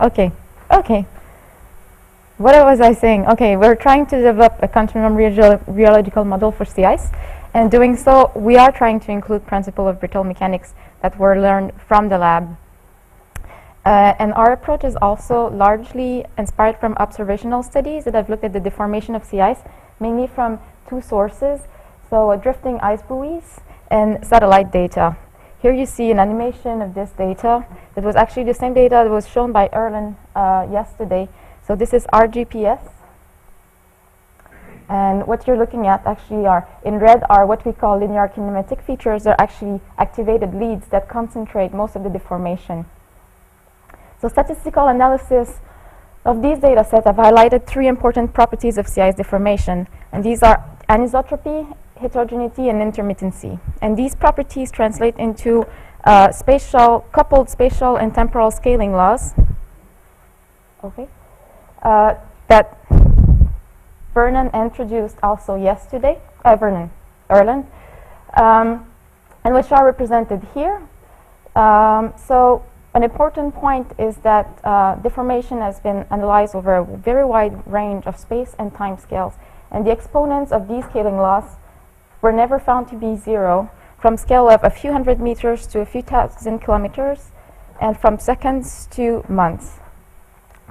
Okay, okay. What was I saying? Okay, we're trying to develop a continuum rheological model for sea ice. And doing so, we are trying to include principles of brittle mechanics that were learned from the lab. And our approach is also largely inspired from observational studies that have looked at the deformation of sea ice, mainly from two sources, so drifting ice buoys and satellite data. Here you see an animation of this data. That was actually the same data that was shown by Erlen yesterday. So this is RGPS. And what you're looking at actually are, in red, are what we call linear kinematic features. They're actually activated leads that concentrate most of the deformation. So statistical analysis of these data sets have highlighted three important properties of sea ice deformation. And these are anisotropy, heterogeneity, and intermittency. And these properties translate into coupled spatial and temporal scaling laws. Okay. That Vernon introduced also yesterday, Erlen, and which are represented here. So an important point is that deformation has been analyzed over a very wide range of space and time scales, and the exponents of these scaling laws were never found to be zero, from scale of a few hundred meters to a few thousand kilometers, and from seconds to months.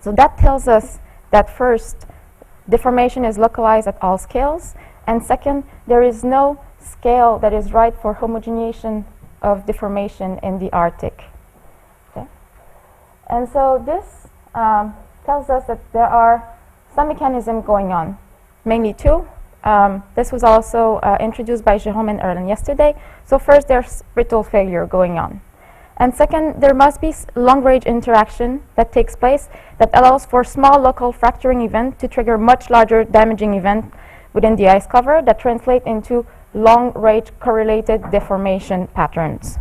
So that tells us that first, deformation is localized at all scales, and second, there is no scale that is right for homogenization of deformation in the Arctic. Okay? And so this tells us that there are some mechanisms going on, mainly two. This was also introduced by Jérôme and Erlen yesterday. So first, there's brittle failure going on. And second, there must be long-range interaction that takes place that allows for small local fracturing event to trigger much larger damaging event within the ice cover that translate into long-range correlated deformation patterns.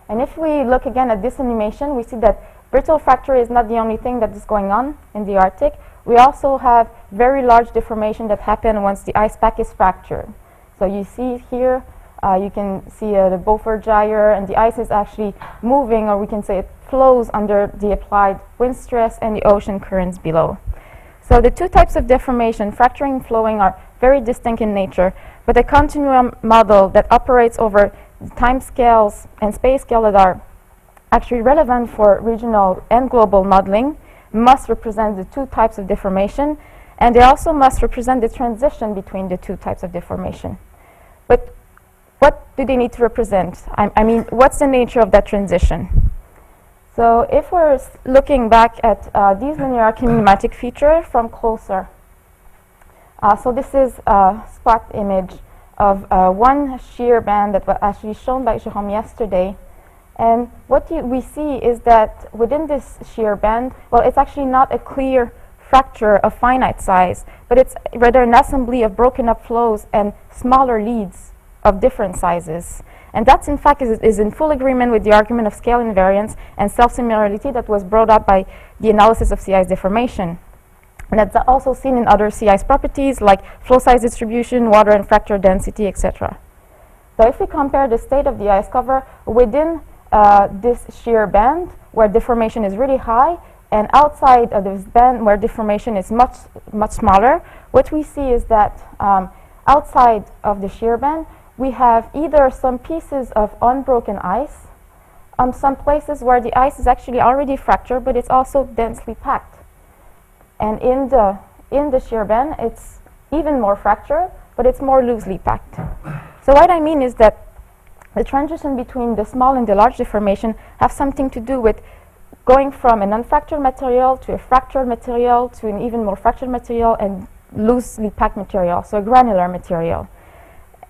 And if we look again at this animation, we see that brittle fracture is not the only thing that is going on in the Arctic. We also have very large deformation that happen once the ice pack is fractured. So you see here, you can see the Beaufort gyre, and the ice is actually moving, or we can say it flows under the applied wind stress and the ocean currents below. So the two types of deformation, fracturing and flowing, are very distinct in nature, but a continuum model that operates over time scales and space scale that are actually relevant for regional and global modeling must represent the two types of deformation, and they also must represent the transition between the two types of deformation. But what do they need to represent? I mean, what's the nature of that transition? So if we're looking back at these linear kinematic features from closer, so this is a spot image of one shear band that was actually shown by Jérôme yesterday. And what we see is that within this shear band, well, it's actually not a clear fracture of finite size, but it's rather an assembly of broken up flows and smaller leads of different sizes. And that's in fact is in full agreement with the argument of scale invariance and self-similarity that was brought up by the analysis of sea ice deformation. And that's also seen in other sea ice properties like flow size distribution, water and fracture density, etc. So if we compare the state of the ice cover within this shear band where deformation is really high, and outside of this band where deformation is much smaller, what we see is that outside of the shear band, we have either some pieces of unbroken ice, some places where the ice is actually already fractured, but it's also densely packed. And in the shear band, it's even more fractured, but it's more loosely packed. So what I mean is that the transition between the small and the large deformation have something to do with going from an unfractured material to a fractured material to an even more fractured material and loosely packed material, so a granular material.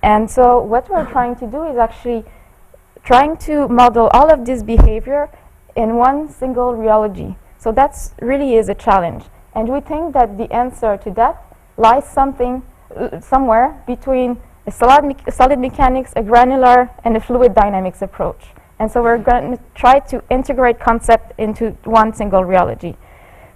And so what we're trying to do is actually trying to model all of this behavior in one single rheology. So that's really is a challenge. And we think that the answer to that lies somewhere between a solid mechanics, a granular, and a fluid dynamics approach. And so we're going to try to integrate concept into one single rheology.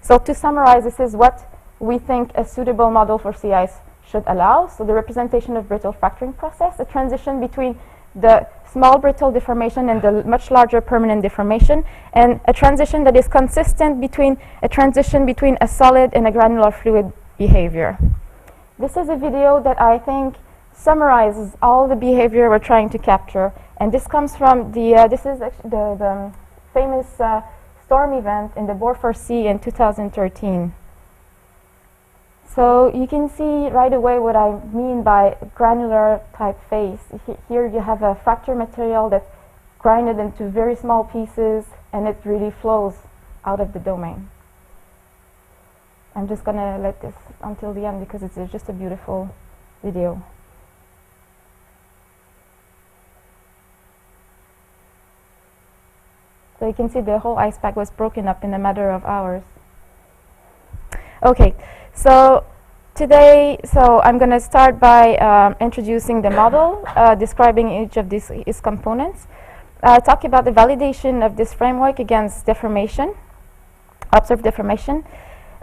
So to summarize, this is what we think a suitable model for sea ice should allow. So the representation of brittle fracturing process, a transition between the small brittle deformation and the much larger permanent deformation, and a transition that is consistent between a solid and a granular fluid behavior. This is a video that I think summarizes all the behavior we're trying to capture, and this comes from this is the famous storm event in the Beaufort Sea in 2013. So you can see right away what I mean by granular type phase. Here you have a fracture material that's grinded into very small pieces, and it really flows out of the domain. I'm just going to let this until the end because it's just a beautiful video. So you can see the whole ice pack was broken up in a matter of hours. Okay, so today, I'm going to start by introducing the model, describing each of its components, talk about the validation of this framework against deformation, observed deformation,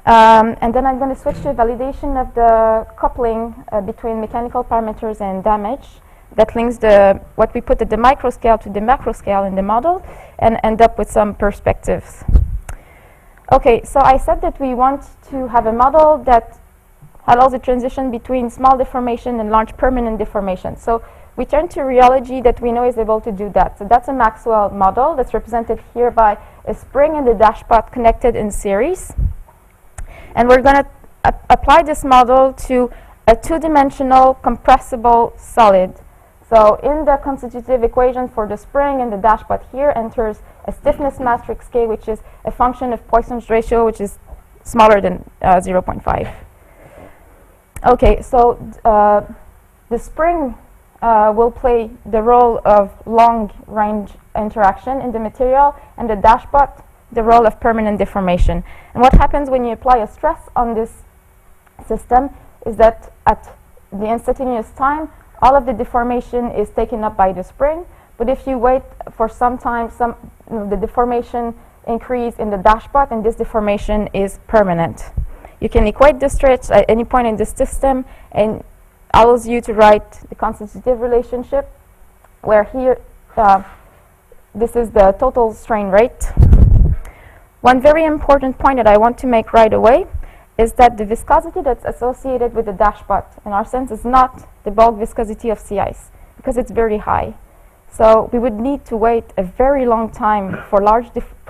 and then I'm going to switch to validation of the coupling between mechanical parameters and damage that links what we put at the micro scale to the macro scale in the model, and end up with some perspectives. Okay, so I said that we want to have a model that allows a transition between small deformation and large permanent deformation. So we turn to rheology that we know is able to do that. So that's a Maxwell model that's represented here by a spring and a dashpot connected in series. And we're going to apply this model to a two-dimensional compressible solid. So in the constitutive equation for the spring and the dashpot here enters a stiffness matrix K, which is a function of Poisson's ratio, which is smaller than 0.5. Okay, so the spring will play the role of long-range interaction in the material, and the dashpot the role of permanent deformation. And what happens when you apply a stress on this system is that at the instantaneous time, all of the deformation is taken up by the spring, but if you wait for some time, the deformation increase in the dashpot, and this deformation is permanent. You can equate the stretch at any point in the system, and allows you to write the constitutive relationship, where here this is the total strain rate. One very important point that I want to make right away is that the viscosity that's associated with the dashpot, in our sense, is not the bulk viscosity of sea ice, because it's very high. So we would need to wait a very long time for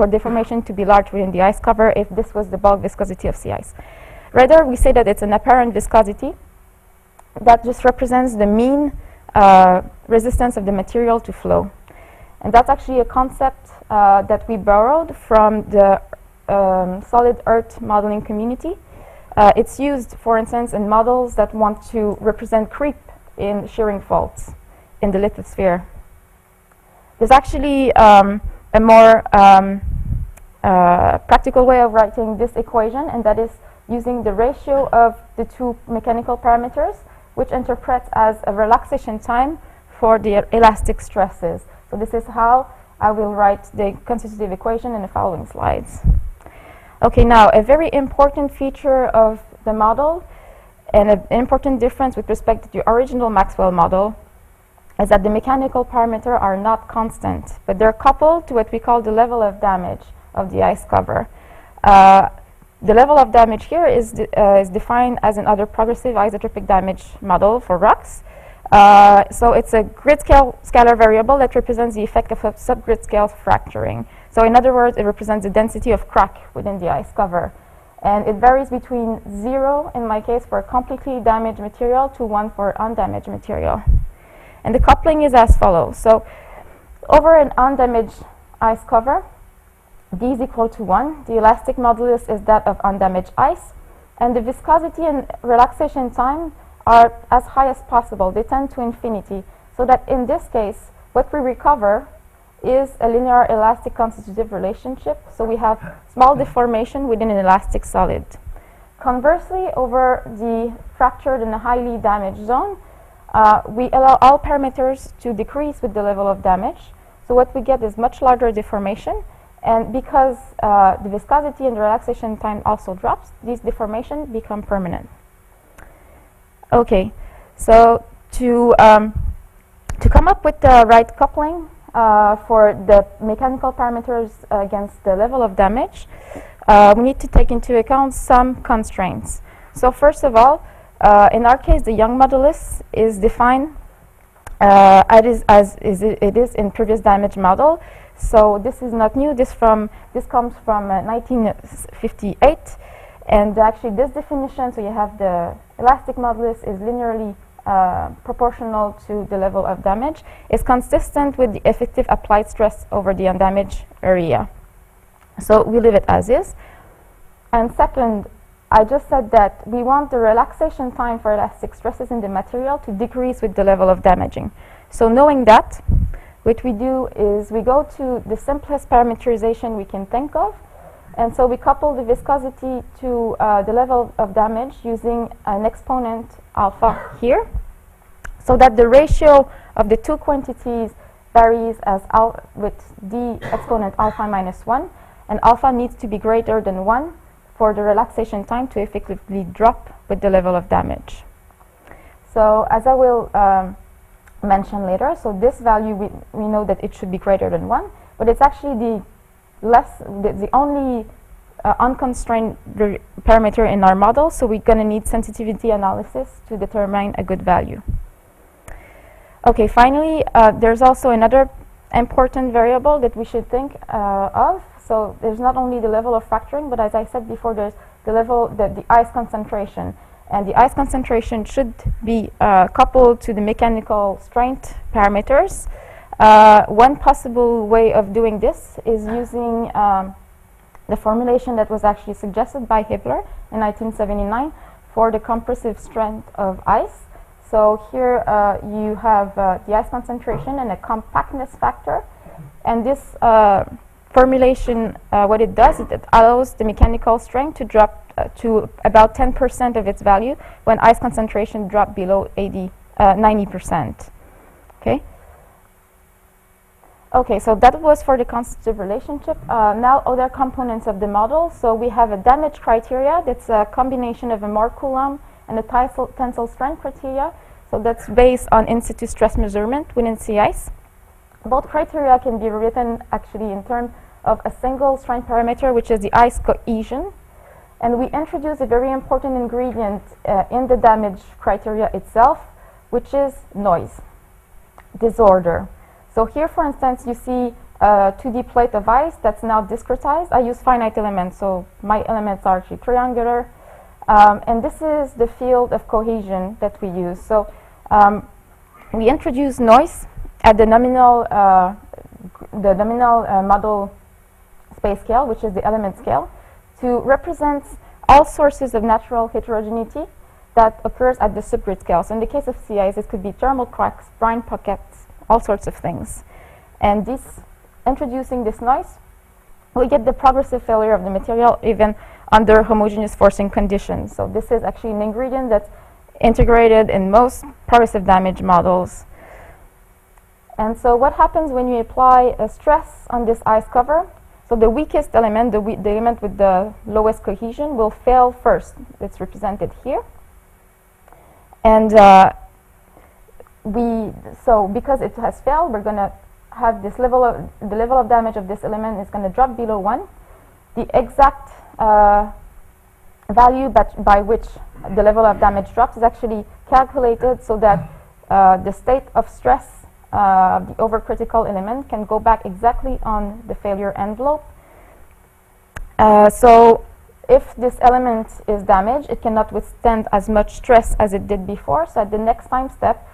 deformation to be large within the ice cover if this was the bulk viscosity of sea ice. Rather, we say that it's an apparent viscosity that just represents the mean resistance of the material to flow. And that's actually a concept that we borrowed from the solid earth modeling community. It's used, for instance, in models that want to represent creep in shearing faults in the lithosphere. There's actually a more practical way of writing this equation, and that is using the ratio of the two mechanical parameters, which interprets as a relaxation time for the elastic stresses. So this is how I will write the constitutive equation in the following slides. Okay, now a very important feature of the model, and an important difference with respect to the original Maxwell model, is that the mechanical parameters are not constant, but they're coupled to what we call the level of damage of the ice cover. The level of damage here is defined as another progressive isotropic damage model for rocks. So it's a grid scale scalar variable that represents the effect of a subgrid scale fracturing. So in other words, it represents the density of crack within the ice cover. And it varies between 0, in my case, for a completely damaged material, to 1 for undamaged material. And the coupling is as follows. So over an undamaged ice cover, d is equal to 1. The elastic modulus is that of undamaged ice. And the viscosity and relaxation time are as high as possible. They tend to infinity. So that in this case, what we recover is a linear elastic constitutive relationship. So we have small deformation within an elastic solid. Conversely, over the fractured and highly damaged zone, we allow all parameters to decrease with the level of damage. So what we get is much larger deformation. And because the viscosity and the relaxation time also drops, these deformations become permanent. Okay, so to To come up with the right coupling for the mechanical parameters against the level of damage, we need to take into account some constraints. So first of all, in our case, the Young modulus is defined as it is in previous damage model. So this is not new. This comes from 1958, and actually this definition. So you have the elastic modulus is linearly proportional to the level of damage, is consistent with the effective applied stress over the undamaged area. So we leave it as is. And second, I just said that we want the relaxation time for elastic stresses in the material to decrease with the level of damaging. So knowing that, what we do is we go to the simplest parameterization we can think of, and so we couple the viscosity to the level of damage using an exponent alpha here, so that the ratio of the two quantities varies as with d exponent alpha minus 1, and alpha needs to be greater than 1 for the relaxation time to effectively drop with the level of damage. So as I will mention later, so this value we know that it should be greater than 1, but it's actually the only unconstrained parameter in our model, so we're going to need sensitivity analysis to determine a good value. Okay, finally, there's also another important variable that we should think of. So there's not only the level of fracturing, but as I said before, there's the level, the ice concentration. And the ice concentration should be coupled to the mechanical strength parameters. One possible way of doing this is using the formulation that was actually suggested by Hibbler in 1979 for the compressive strength of ice. So here you have the ice concentration and a compactness factor. And this formulation, what it does, it allows the mechanical strength to drop to about 10% of its value when ice concentration drop below 90%. Okay. Okay, so that was for the constitutive relationship. Now other components of the model. So we have a damage criteria that's a combination of a Mohr Coulomb and a tensile strength criteria. So that's based on in situ stress measurement within sea ice. Both criteria can be written actually in terms of a single strength parameter, which is the ice cohesion. And we introduce a very important ingredient in the damage criteria itself, which is noise, disorder. So here, for instance, you see a 2D plate of ice that's now discretized. I use finite elements, so my elements are actually triangular. And this is the field of cohesion that we use. So we introduce noise at the nominal model space scale, which is the element scale, to represent all sources of natural heterogeneity that occurs at the subgrid scale. So in the case of sea ice, it could be thermal cracks, brine pockets, all sorts of things. And introducing this noise, we get the progressive failure of the material even under homogeneous forcing conditions. So this is actually an ingredient that's integrated in most progressive damage models. And so what happens when you apply a stress on this ice cover? So the weakest element, the element with the lowest cohesion, will fail first. It's represented here. And because it has failed, we're going to have this the level of damage of this element is going to drop below 1. The exact value by which the level of damage drops is actually calculated so that the state of stress the overcritical element can go back exactly on the failure envelope. So if this element is damaged, it cannot withstand as much stress as it did before. So at the next time step,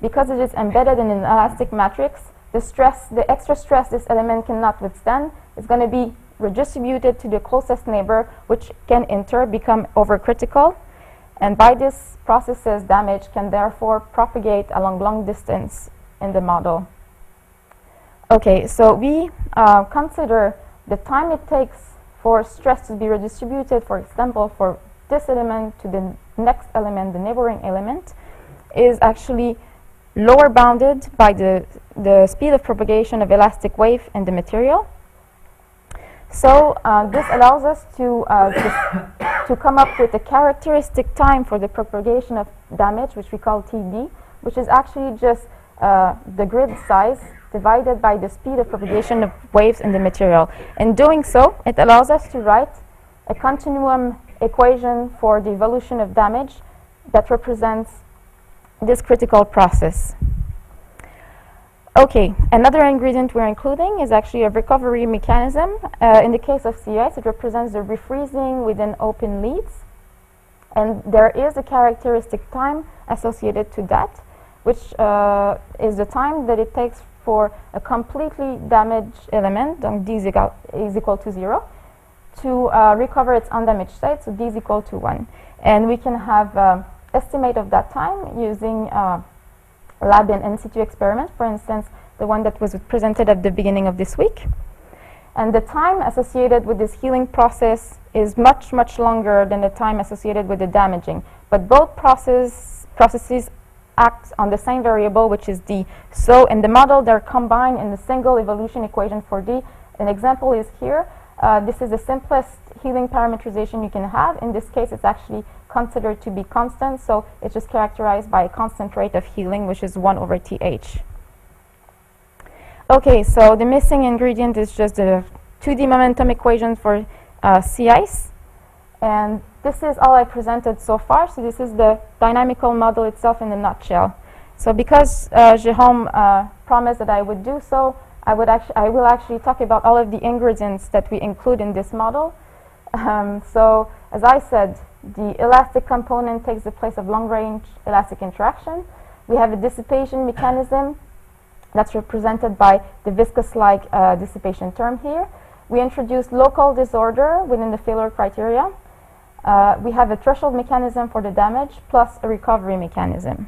because it is embedded in an elastic matrix, the extra stress this element cannot withstand is going to be redistributed to the closest neighbor, which can in turn become overcritical. And by this process, damage can therefore propagate along long distance in the model. Okay, so we consider the time it takes for stress to be redistributed, for example, for this element to the next element, the neighboring element, is actually lower bounded by the speed of propagation of elastic wave in the material. So this allows us to come up with a characteristic time for the propagation of damage, which we call TD, which is actually just the grid size divided by the speed of propagation of waves in the material. In doing so, it allows us to write a continuum equation for the evolution of damage that represents this critical process. Okay, another ingredient we're including is actually a recovery mechanism. In the case of sea ice, it represents the refreezing within open leads. And there is a characteristic time associated to that, which is the time that it takes for a completely damaged element, donc d is equal to 0, to recover its undamaged state, so d is equal to 1. And we can have estimate of that time using lab and in situ experiment, for instance, the one that was presented at the beginning of this week. And the time associated with this healing process is much, much longer than the time associated with the damaging. But both processes act on the same variable, which is d. So in the model, they're combined in the single evolution equation for d. An example is here. This is the simplest healing parameterization you can have. In this case, it's actually considered to be constant, so it's just characterized by a constant rate of healing, which is 1 over th. Okay, so the missing ingredient is just the 2D momentum equation for sea ice. And this is all I presented so far. So this is the dynamical model itself in a nutshell. So because Jérôme promised that I would do so, I will actually talk about all of the ingredients that we include in this model. So as I said, the elastic component takes the place of long-range elastic interaction. We have a dissipation mechanism that's represented by the viscous-like dissipation term here. We introduce local disorder within the failure criteria. We have a threshold mechanism for the damage plus a recovery mechanism.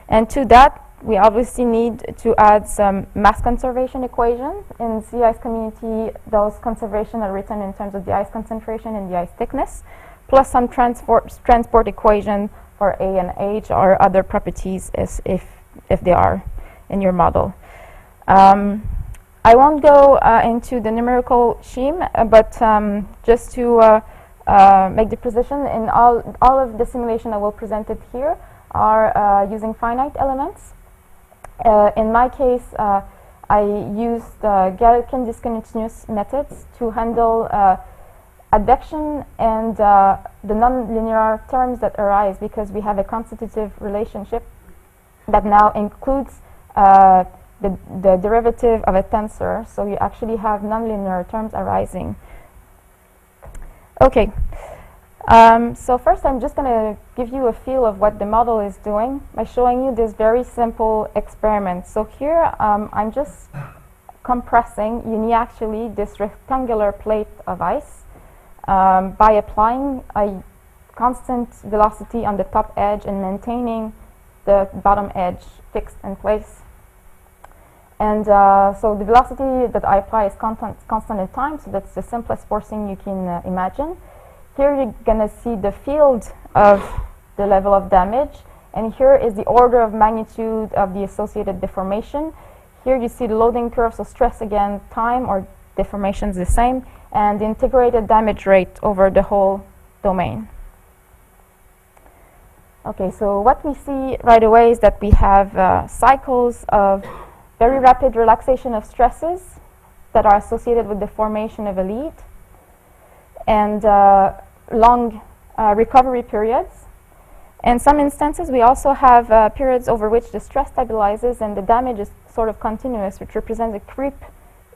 And to that, we obviously need to add some mass conservation equations. In sea ice community, those conservation are written in terms of the ice concentration and the ice thickness, plus some transport equation for A and H or other properties if they are in your model. I won't go into the numerical scheme, but just to make the precision, in all of the simulation I will present it here are using finite elements. In my case, I used Galerkin discontinuous methods to handle advection and the nonlinear terms that arise, because we have a constitutive relationship that now includes the derivative of a tensor, so you actually have nonlinear terms arising. Okay, so first I'm just going to give you a feel of what the model is doing by showing you this very simple experiment. So here I'm just compressing uniaxially this rectangular plate of ice by applying a constant velocity on the top edge and maintaining the bottom edge fixed in place. And so the velocity that I apply is constant in time, so that's the simplest forcing you can imagine. Here you're going to see the field of the level of damage, and here is the order of magnitude of the associated deformation. Here you see the loading curve, so stress again, time or deformation is the same, and the integrated damage rate over the whole domain. Okay, so what we see right away is that we have cycles of very rapid relaxation of stresses that are associated with the formation of a lead, and long recovery periods. In some instances, we also have periods over which the stress stabilizes and the damage is sort of continuous, which represents a creep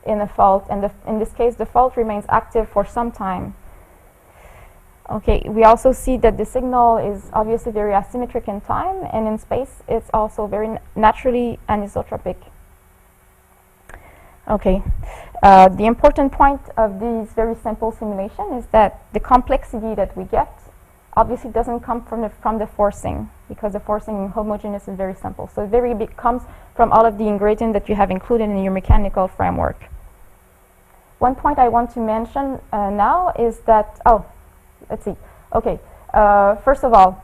in a fault, and in this case, the fault remains active for some time. Okay, we also see that the signal is obviously very asymmetric in time, and in space, it's also very naturally anisotropic. Okay, the important point of these very simple simulation is that the complexity that we get obviously doesn't come from the forcing, because the forcing homogeneous is very simple. So it comes from all of the ingredients that you have included in your mechanical framework. One point I want to mention now is that, let's see. Okay, first of all,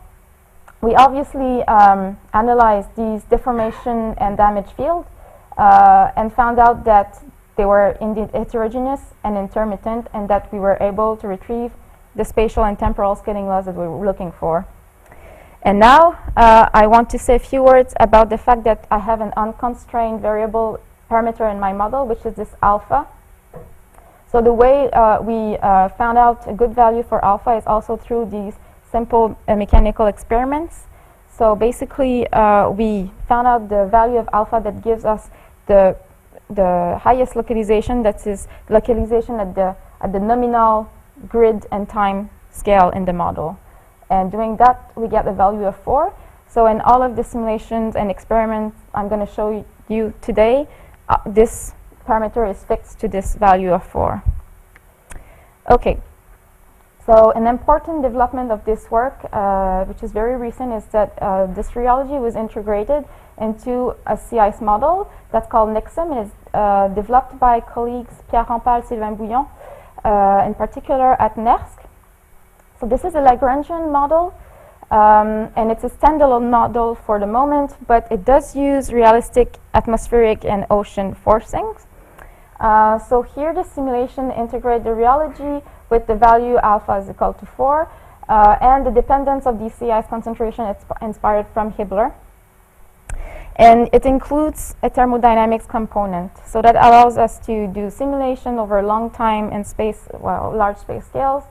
we obviously analyzed these deformation and damage fields and found out that they were indeed heterogeneous and intermittent, and that we were able to retrieve the spatial and temporal scaling laws that we were looking for. And now I want to say a few words about the fact that I have an unconstrained variable parameter in my model, which is this alpha. So the way we found out a good value for alpha is also through these simple mechanical experiments. So basically, we found out the value of alpha that gives us the highest localization, that is localization at the nominal grid and time scale in the model. And doing that, we get a value of 4. So in all of the simulations and experiments I'm going to show you today, this parameter is fixed to this value of 4. Okay. So an important development of this work, which is very recent, is that this rheology was integrated into a sea ice model that's called NIXIM. It is developed by colleagues Pierre Rampal, Sylvain Bouillon, in particular at NERSC. So this is a Lagrangian model, and it's a standalone model for the moment, but it does use realistic atmospheric and ocean forcings. So here the simulation integrates the rheology with the value alpha is equal to 4, and the dependence of the sea ice concentration is inspired from Hibbler. And it includes a thermodynamics component. So that allows us to do simulation over long time and space, well, large space scales.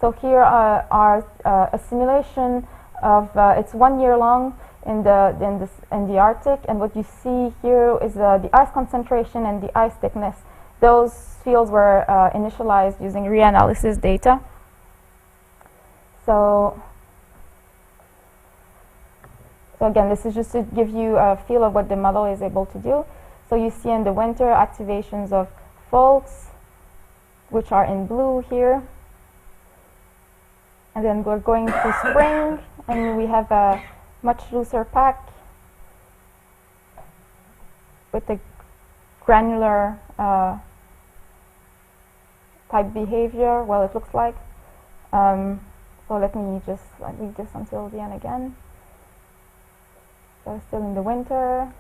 So here are a simulation of, it's 1 year long in the Arctic, and what you see here is the ice concentration and the ice thickness. Those fields were initialized using reanalysis data. So again, this is just to give you a feel of what the model is able to do. So you see in the winter activations of faults, which are in blue here. And then we're going to spring, and we have a much looser pack with the granular type behavior. Well, it looks like. So let me just leave this until the end again. So still in the winter.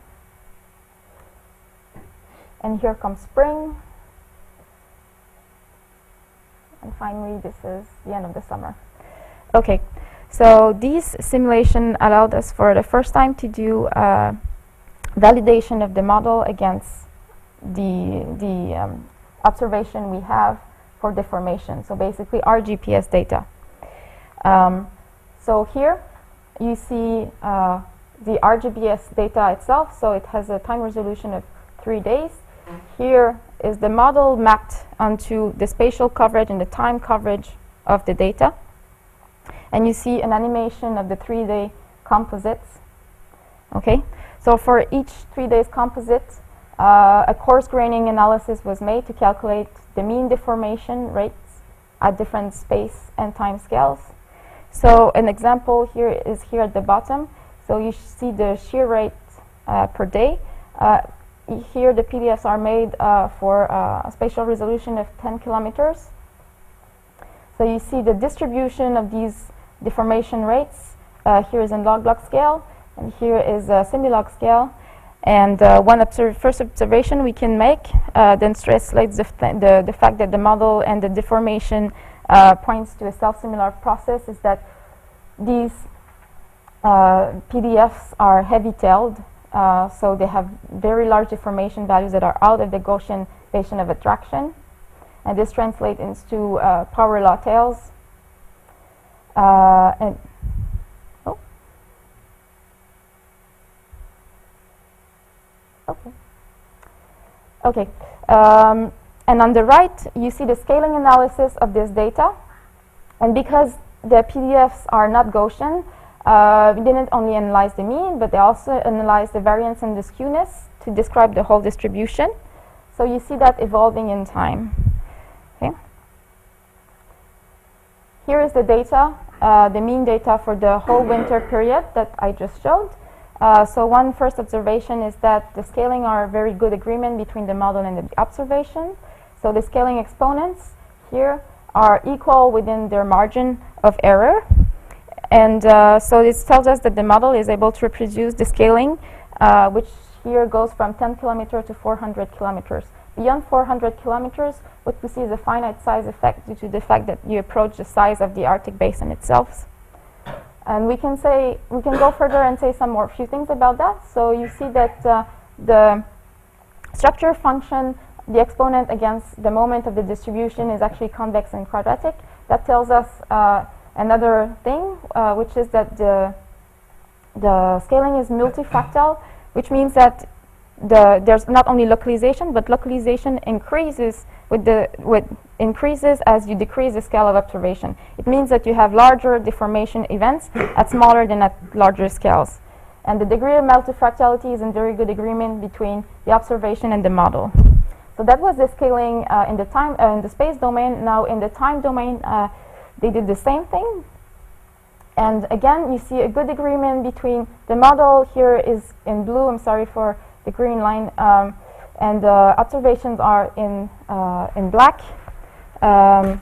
And here comes spring. And finally, this is the end of the summer. Okay, so these simulation allowed us for the first time to do validation of the model against the observation we have for deformation. So basically our GPS data. So here you see the RGBS data itself. So it has a time resolution of 3 days. Here is the model mapped onto the spatial coverage and the time coverage of the data. And you see an animation of the 3-day composites. Okay, so for each 3 days composite, a coarse graining analysis was made to calculate the mean deformation rates at different space and time scales. So an example here is here at the bottom. So you see the shear rate per day. Here the PDFs are made for a spatial resolution of 10 kilometers. So you see the distribution of these deformation rates. Here is in log-log scale, and here is a semi-log scale. And first observation we can make then translates the fact that the model and the deformation points to a self-similar process is that these PDFs are heavy-tailed, so they have very large deformation values that are out of the Gaussian basin of attraction. And this translates into power law tails. And on the right, you see the scaling analysis of this data. And because the PDFs are not Gaussian, we didn't only analyze the mean, but they also analyzed the variance and the skewness to describe the whole distribution. So you see that evolving in time. Okay. Here is the data, the mean data for the whole winter period that I just showed. So one first observation is that the scaling are very good agreement between the model and the observation. So the scaling exponents here are equal within their margin of error. And so this tells us that the model is able to reproduce the scaling, which here goes from 10 kilometers to 400 kilometers. Beyond 400 kilometers, what we see is a finite size effect due to the fact that you approach the size of the Arctic basin itself. And we can go further and say few things about that. So you see that the structure function, the exponent against the moment of the distribution, is actually convex and quadratic. That tells us another thing, which is that the scaling is multifractal, which means that there's not only localization, but localization increases increases as you decrease the scale of observation. It means that you have larger deformation events at smaller than at larger scales. And the degree of multifractality is in very good agreement between the observation and the model. So that was the scaling in the space domain. Now in the time domain, they did the same thing. And again, you see a good agreement between the model here is in blue. I'm sorry for the green line. And the observations are in black. And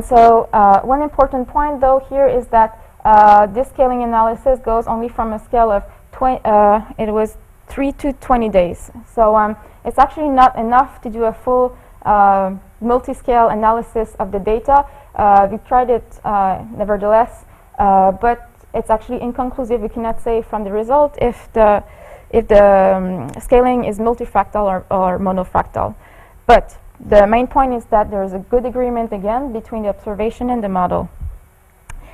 so one important point, though, here is that this scaling analysis goes only from a scale of 3 to 20 days. So it's actually not enough to do a full multi-scale analysis of the data. We tried it nevertheless, but it's actually inconclusive. We cannot say from the result if the scaling is multifractal or monofractal. But the main point is that there is a good agreement, again, between the observation and the model.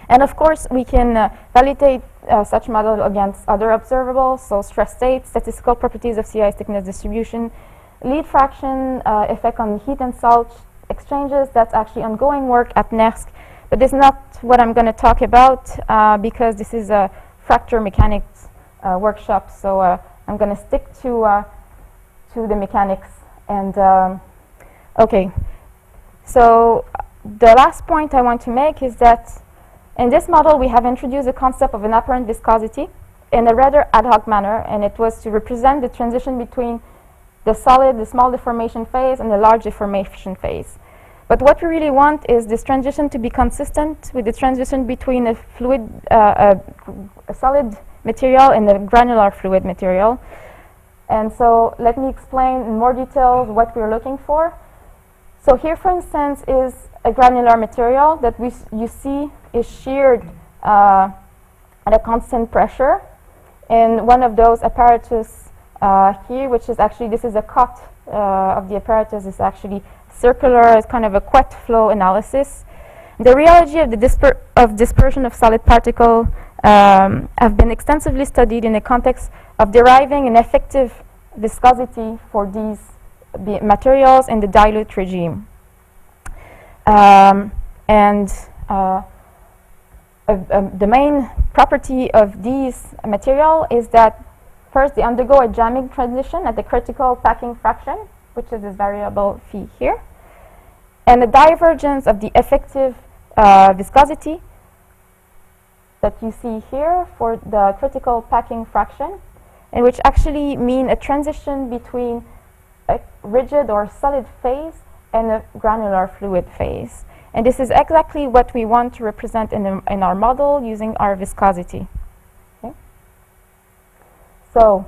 And of course, we can validate such model against other observables, so stress states, statistical properties of sea ice thickness distribution, lead fraction, effect on heat and salt exchanges. That's actually ongoing work at NERSC, but this is not what I'm going to talk about because this is a fracture mechanics workshop. So I'm going to stick to the mechanics. And okay, so the last point I want to make is that in this model, we have introduced the concept of an apparent viscosity in a rather ad hoc manner, and it was to represent the transition between the solid, the small deformation phase, and the large deformation phase. But what we really want is this transition to be consistent with the transition between a fluid, a solid material and a granular fluid material. And so let me explain in more detail what we're looking for. So here, for instance, is a granular material that you see is sheared at a constant pressure. And one of those apparatus here, which is actually, this is a cut of the apparatus, is actually circular. It's kind of a wet flow analysis. The rheology of dispersion of solid particle have been extensively studied in the context of deriving an effective viscosity for these materials in the dilute regime. The main property of these material is that first they undergo a jamming transition at the critical packing fraction, which is this variable phi here, and the divergence of the effective viscosity that you see here for the critical packing fraction, and which actually mean a transition between a rigid or solid phase and a granular fluid phase. And this is exactly what we want to represent in our model using our viscosity. Okay? So,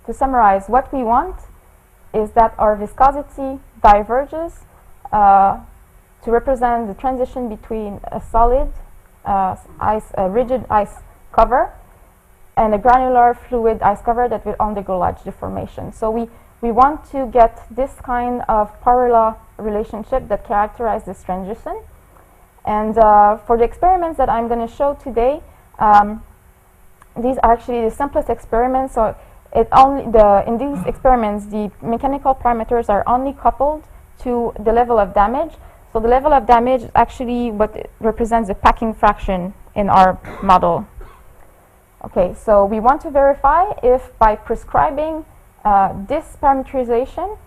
to summarize, what we want is that our viscosity diverges to represent the transition between a solid a rigid ice cover and a granular fluid ice cover that will undergo large deformation. So we want to get this kind of parallel relationship that characterizes this transition. And for the experiments that I'm going to show today, these are actually the simplest experiments. So in these experiments, the mechanical parameters are only coupled to the level of damage. So the level of damage is actually what represents the packing fraction in our model. Okay, so we want to verify if by prescribing this parameterization,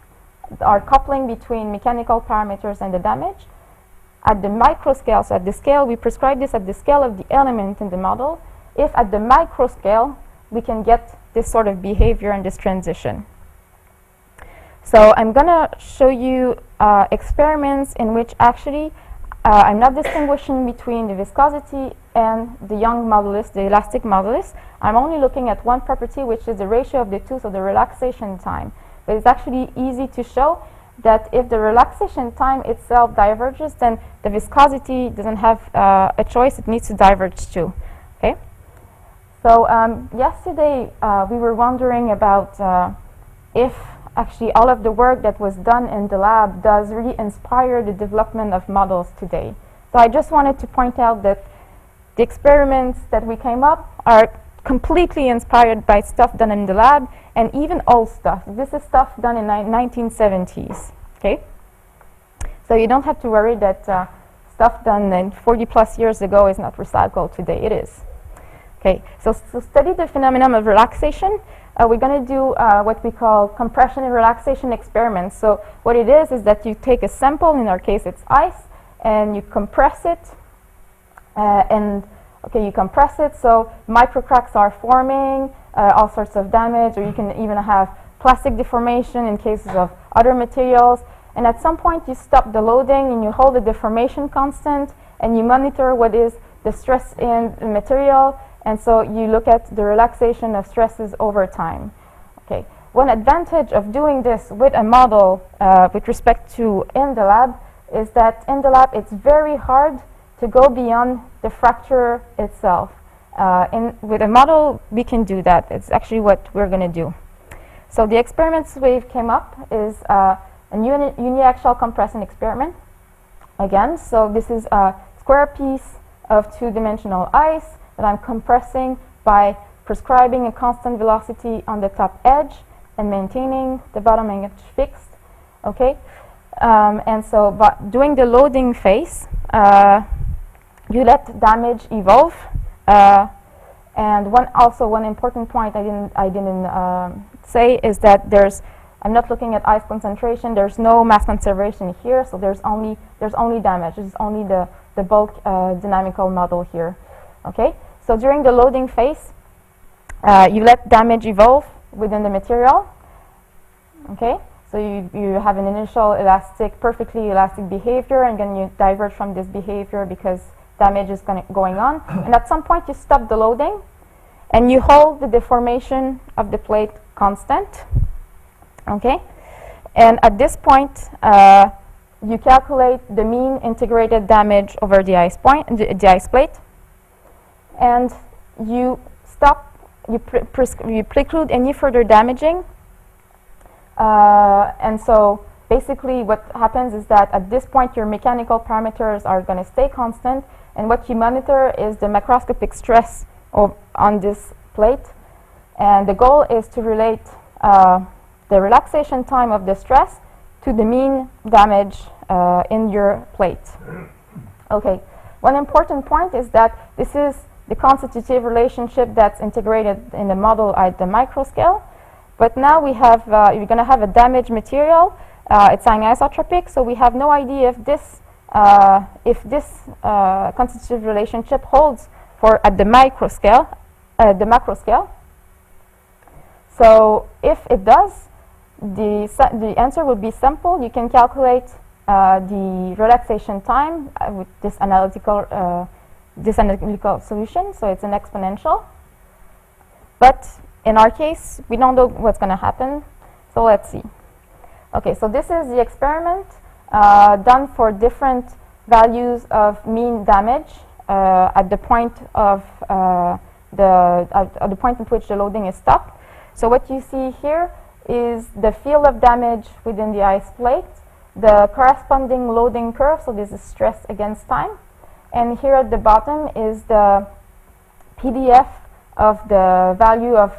our coupling between mechanical parameters and the damage, at the micro scale, so at the scale, we prescribe this at the scale of the element in the model, if at the micro scale, we can get this sort of behavior and this transition. So I'm going to show you experiments in which actually I'm not distinguishing between the viscosity and the Young modulus, the elastic modulus. I'm only looking at one property, which is the ratio of the two, so the relaxation time. But it's actually easy to show that if the relaxation time itself diverges, then the viscosity doesn't have a choice, it needs to diverge too. Okay? So yesterday we were wondering about if actually all of the work that was done in the lab does really inspire the development of models today. So I just wanted to point out that the experiments that we came up are completely inspired by stuff done in the lab, and even old stuff. This is stuff done in 1970s. Okay? So you don't have to worry that stuff done 40 plus years ago is not recycled today. It is. Okay, so to study the phenomenon of relaxation, we're going to do what we call compression and relaxation experiments. So what it is that you take a sample, in our case it's ice, and you compress it, you compress it, so microcracks are forming, all sorts of damage, or you can even have plastic deformation in cases of other materials. And at some point you stop the loading and you hold the deformation constant, and you monitor what is the stress in the material, and so you look at the relaxation of stresses over time. Okay. One advantage of doing this with a model with respect to in the lab is that in the lab it's very hard to go beyond the fracture itself. With a model we can do that. It's actually what we're going to do. So the experiments we've came up is a uniaxial compression experiment. Again, so this is a square piece of two-dimensional ice that I'm compressing by prescribing a constant velocity on the top edge and maintaining the bottom edge fixed. Okay, and so but during the loading phase, you let damage evolve. And one important point I didn't say is that I'm not looking at ice concentration. There's no mass conservation here, so there's only damage. This is only the bulk dynamical model here. Okay. So during the loading phase, you let damage evolve within the material. Okay, so you have an initial perfectly elastic behavior, and then you diverge from this behavior because damage is going on. And at some point, you stop the loading, and you hold the deformation of the plate constant. Okay, and at this point, you calculate the mean integrated damage over the ice plate. And you preclude any further damaging. And so basically what happens is that at this point your mechanical parameters are going to stay constant, and what you monitor is the macroscopic stress on this plate. And the goal is to relate the relaxation time of the stress to the mean damage in your plate. Okay, one important point is that this is the constitutive relationship that's integrated in the model at the micro scale. But now we have, you're going to have a damaged material. It's anisotropic, so we have no idea if this constitutive relationship holds for at the macro scale. So if it does, the answer will be simple. You can calculate the relaxation time with this analytical solution, so it's an exponential. But in our case, we don't know what's going to happen, so let's see. Okay, so this is the experiment done for different values of mean damage at the point of at the point at which the loading is stopped. So what you see here is the field of damage within the ice plate, the corresponding loading curve, so this is stress against time. And here at the bottom is the PDF of the value of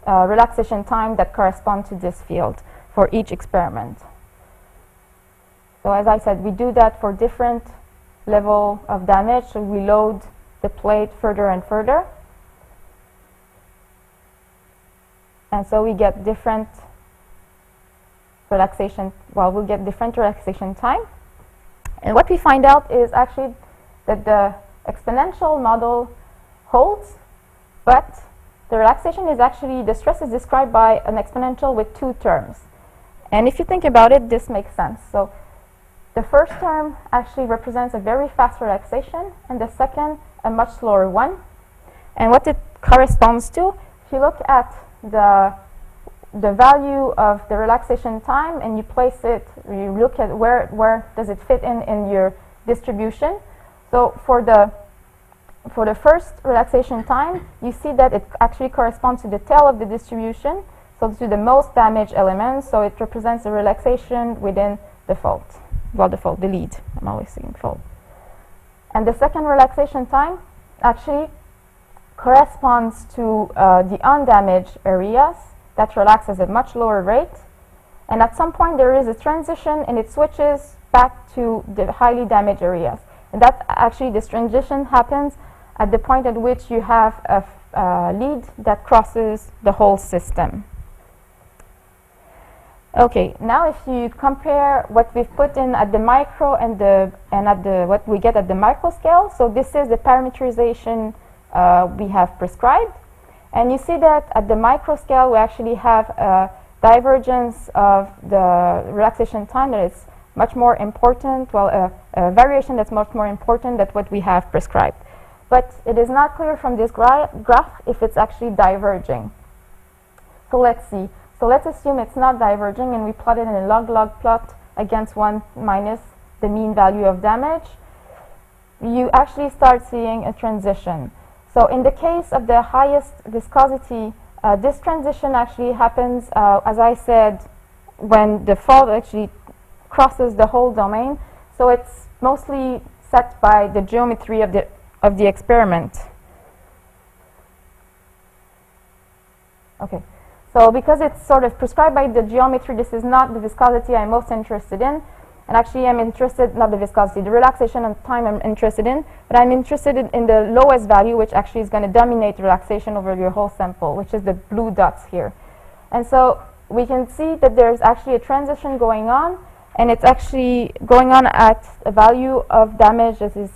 relaxation time that correspond to this field for each experiment. So as I said, we do that for different level of damage, so we load the plate further and further. And so we get different relaxation, we'll get different relaxation time. And what we find out is actually that the exponential model holds, but the relaxation is actually, the stress is described by an exponential with two terms. And if you think about it, this makes sense. So the first term actually represents a very fast relaxation, and the second a much slower one. And what it corresponds to, if you look at the the value of the relaxation time and you place it, you look at where does it fit in your distribution. So for the first relaxation time, you see that it actually corresponds to the tail of the distribution, so to the most damaged element, so it represents the relaxation within the fault. Well, the fault, the lead. I'm always saying fault. And the second relaxation time actually corresponds to the undamaged areas that relax at a much lower rate. And at some point there is a transition and it switches back to the highly damaged areas. And that actually, this transition happens at the point at which you have a lead that crosses the whole system. Okay, now if you compare what we've put in at the micro and at the what we get at the micro scale, so this is the parameterization we have prescribed, and you see that at the micro scale we actually have a divergence of the relaxation time that is much more important, well, a variation that's much more important than what we have prescribed. But it is not clear from this graph if it's actually diverging. So let's see. So let's assume it's not diverging and we plot it in a log-log plot against 1 minus the mean value of damage. You actually start seeing a transition. So in the case of the highest viscosity, this transition actually happens, as I said, when the fault actually crosses the whole domain. So it's mostly set by the geometry of the experiment. Okay. So because it's sort of prescribed by the geometry, this is not the viscosity I'm most interested in. And actually I'm interested, not the viscosity, the relaxation and time I'm interested in, but I'm interested in the lowest value, which actually is going to dominate relaxation over your whole sample, which is the blue dots here. And so we can see that there's actually a transition going on, and it's actually going on at a value of damage that is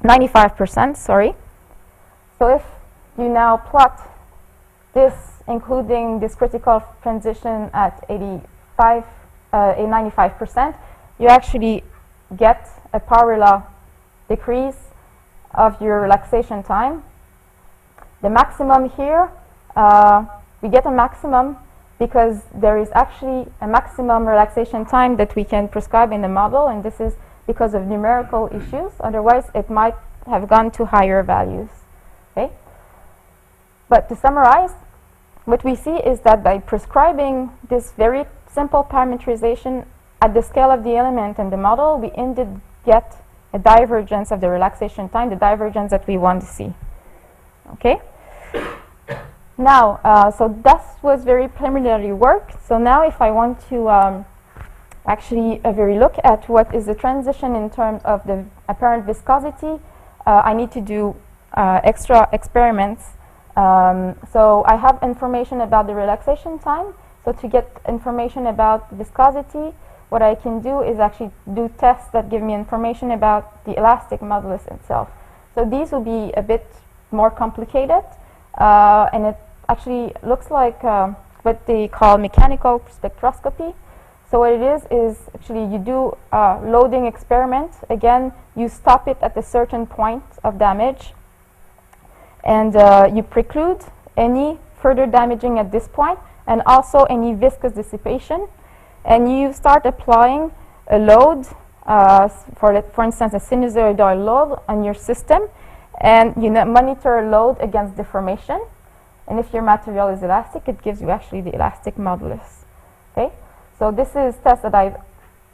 95%, sorry. So if you now plot this, including this critical transition at 95%, you actually get a power law decrease of your relaxation time. The maximum here, we get a maximum because there is actually a maximum relaxation time that we can prescribe in the model, and this is because of numerical issues. Otherwise, it might have gone to higher values. Okay? But to summarize, what we see is that by prescribing this very simple parameterization at the scale of the element and the model, we indeed get a divergence of the relaxation time, the divergence that we want to see. Okay? Now, so that was very preliminary work. So now if I want to actually very look at what is the transition in terms of the apparent viscosity, I need to do extra experiments. So I have information about the relaxation time. So to get information about viscosity, what I can do is actually do tests that give me information about the elastic modulus itself. So these will be a bit more complicated, and it actually looks like what they call mechanical spectroscopy. So what it is actually you do a loading experiment. Again, you stop it at a certain point of damage, and you preclude any further damaging at this point, and also any viscous dissipation. And you start applying a load, for instance, a sinusoidal load on your system, and you monitor a load against deformation. And if your material is elastic, it gives you actually the elastic modulus. Okay? So this is test that I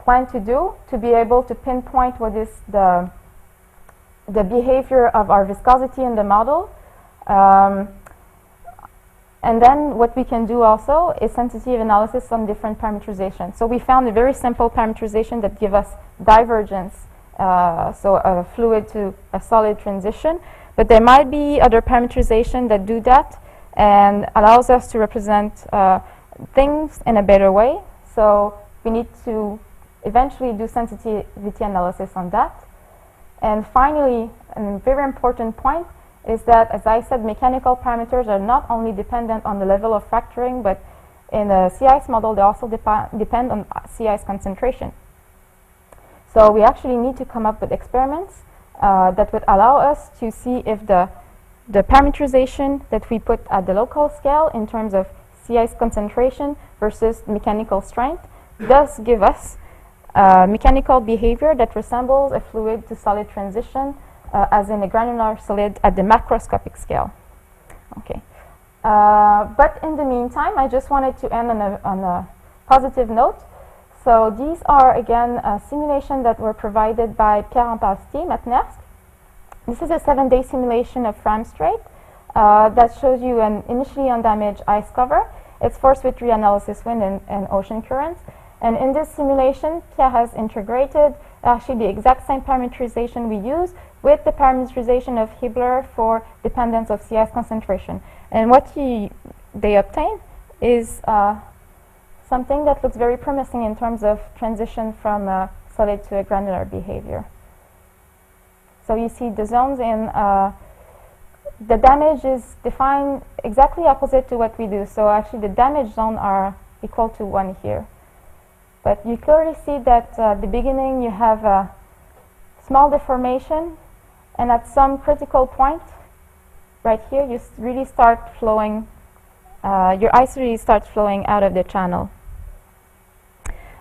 plan to do to be able to pinpoint what is the behavior of our viscosity in the model. And then what we can do also is sensitivity analysis on different parameterizations. So we found a very simple parameterization that gives us divergence, so a fluid to a solid transition. But there might be other parameterization that do that and allows us to represent things in a better way. So we need to eventually do sensitivity analysis on that. And finally, a very important point is that, as I said, mechanical parameters are not only dependent on the level of fracturing, but in a sea ice model, they also depend on sea ice concentration. So we actually need to come up with experiments that would allow us to see if the parameterization that we put at the local scale in terms of sea ice concentration versus mechanical strength does give us mechanical behavior that resembles a fluid to solid transition, as in a granular solid at the macroscopic scale. Okay. But in the meantime, I just wanted to end on a positive note. So these are, again, a simulation that were provided by Pierre Ampal's team at NERSC. This is a 7-day simulation of Fram Strait that shows you an initially undamaged ice cover. It's forced with reanalysis wind and ocean currents. And in this simulation, Pierre has integrated actually the exact same parameterization we use with the parameterization of Hibbeler for dependence of sea ice concentration. And what they obtain is something that looks very promising in terms of transition from a solid to a granular behavior. So you see the zones in the damage is defined exactly opposite to what we do. So actually the damage zones are equal to 1 here. But you clearly see that at the beginning you have a small deformation, and at some critical point right here you really start flowing, your ice really starts flowing out of the channel.